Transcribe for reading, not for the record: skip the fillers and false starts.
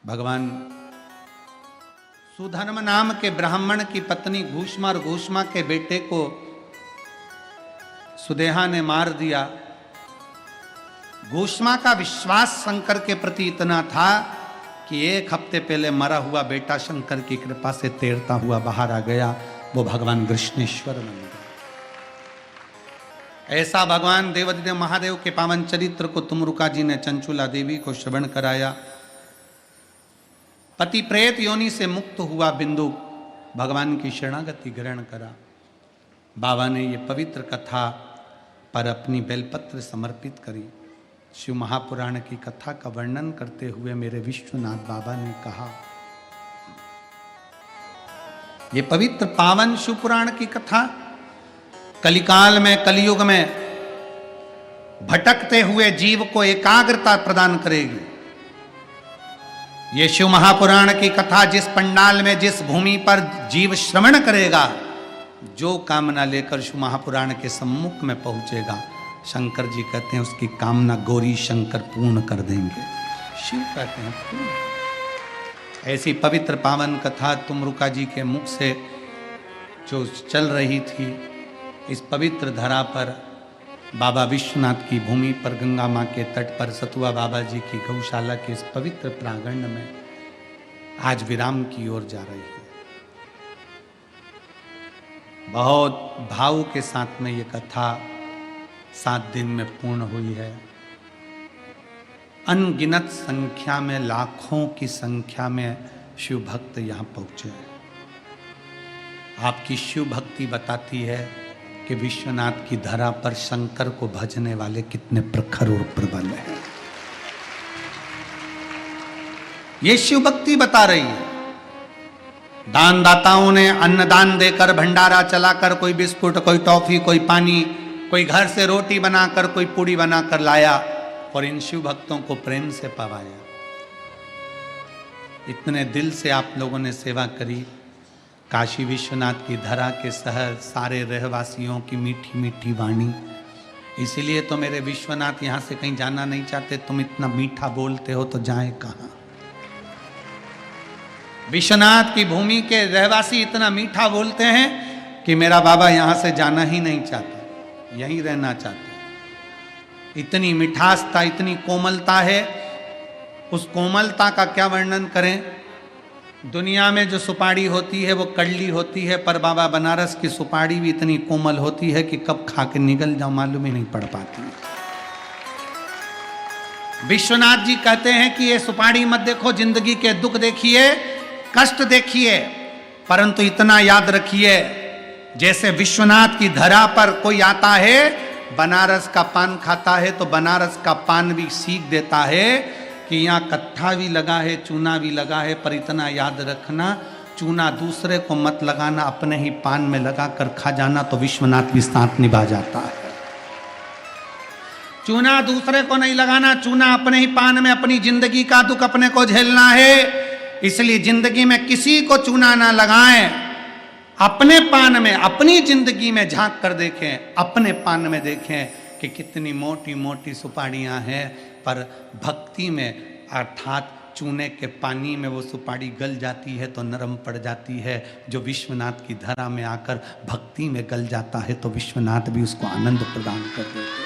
भगवान सुधर्म नाम के ब्राह्मण की पत्नी घूष्मा और घूष्मा के बेटे को सुदेहा ने मार दिया। घूष्मा का विश्वास शंकर के प्रति इतना था कि 1 हफ्ते पहले मरा हुआ बेटा शंकर की कृपा से तैरता हुआ बाहर आ गया। वो भगवान कृष्णेश्वर बन गया। ऐसा भगवान देवाधिदेव महादेव के पावन चरित्र को तुमरुका जी ने चंचुला देवी को श्रवण कराया। पति प्रेत योनि से मुक्त हुआ बिंदु भगवान की शरणागति ग्रहण करा। बाबा ने ये पवित्र कथा पर अपनी बेलपत्र समर्पित करी। शिव महापुराण की कथा का वर्णन करते हुए मेरे विश्वनाथ बाबा ने कहा, ये पवित्र पावन शिव पुराण की कथा कलिकाल में, कलयुग में भटकते हुए जीव को एकाग्रता प्रदान करेगी। ये शिव महापुराण की कथा जिस पंडाल में, जिस भूमि पर जीव श्रवण करेगा, जो कामना लेकर शिव महापुराण के सम्मुख में पहुंचेगा, शंकर जी कहते हैं उसकी कामना गौरी शंकर पूर्ण कर देंगे। शिव कहते हैं पूर्ण। ऐसी पवित्र पावन कथा तुमरुका जी के मुख से जो चल रही थी, इस पवित्र धरा पर बाबा विश्वनाथ की भूमि पर, गंगा माँ के तट पर, सतुआ बाबा जी की गौशाला के इस पवित्र प्रांगण में आज विराम की ओर जा रही है। बहुत भाव के साथ में ये कथा 7 दिन में पूर्ण हुई है। अनगिनत संख्या में, लाखों की संख्या में शिव भक्त यहाँ पहुंचे हैं। आपकी शिव भक्ति बताती है कि विश्वनाथ की धरा पर शंकर को भजने वाले कितने प्रखर और प्रबल हैं। ये शिव भक्ति बता रही है। दान दाताओं ने अन्नदान देकर, भंडारा चलाकर, कोई बिस्कुट, कोई टॉफी, कोई पानी, कोई घर से रोटी बनाकर, कोई पूड़ी बनाकर लाया और इन शिव भक्तों को प्रेम से पवाया। इतने दिल से आप लोगों ने सेवा करी। काशी विश्वनाथ की धरा के शहर, सारे रहवासियों की मीठी मीठी वाणी। इसीलिए तो मेरे विश्वनाथ यहाँ से कहीं जाना नहीं चाहते। तुम इतना मीठा बोलते हो तो जाए कहाँ। विश्वनाथ की भूमि के रहवासी इतना मीठा बोलते हैं कि मेरा बाबा यहाँ से जाना ही नहीं चाहता, यहीं रहना चाहते। इतनी मिठासता, इतनी कोमलता है। उस कोमलता का क्या वर्णन करें। दुनिया में जो सुपारी होती है वो कड़ली होती है, पर बाबा बनारस की सुपारी भी इतनी कोमल होती है कि कब खा के निगल जाओ मालूम ही नहीं पड़ पाती। विश्वनाथ जी कहते हैं कि ये सुपारी मत देखो, जिंदगी के दुख देखिए, कष्ट देखिए, परंतु इतना याद रखिए, जैसे विश्वनाथ की धरा पर कोई आता है, बनारस का पान खाता है तो बनारस का पान भी सीख देता है कि यहाँ कत्था भी लगा है, चूना भी लगा है, पर इतना याद रखना, चूना दूसरे को मत लगाना, अपने ही पान में लगा कर खा जाना तो विश्वनाथ भी साथ निभा जाता है। चूना दूसरे को नहीं लगाना, चूना अपने ही पान में, अपनी जिंदगी का दुख अपने को झेलना है। इसलिए जिंदगी में किसी को चूना ना लगाएं, अपने पान में, अपनी जिंदगी में झांक कर देखें, अपने पान में देखें कि कितनी मोटी मोटी सुपारियां हैं, पर भक्ति में अर्थात चूने के पानी में वो सुपारी गल जाती है तो नरम पड़ जाती है। जो विश्वनाथ की धरा में आकर भक्ति में गल जाता है तो विश्वनाथ भी उसको आनंद प्रदान कर देते हैं।